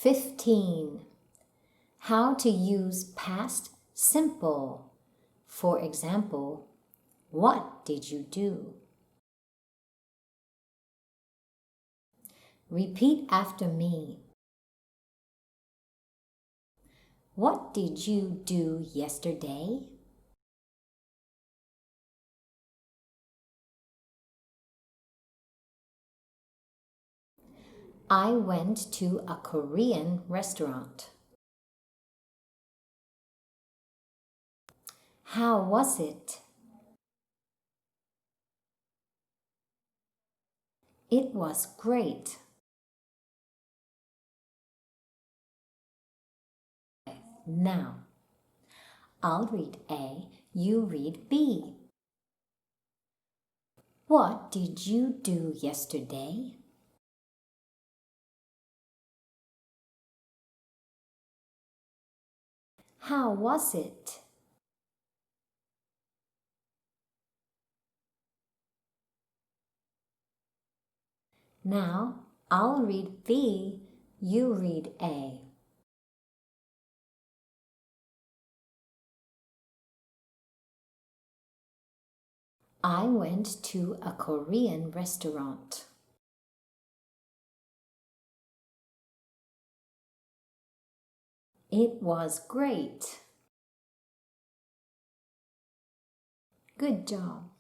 15. How to use past simple. For example, what did you do? Repeat after me. What did you do yesterday? I went to a Korean restaurant. How was it? It was great. Now, I'll read A, you read B. What did you do yesterday? How was it? Now, I'll read B, you read A. I went to a Korean restaurant. It was great. Good job.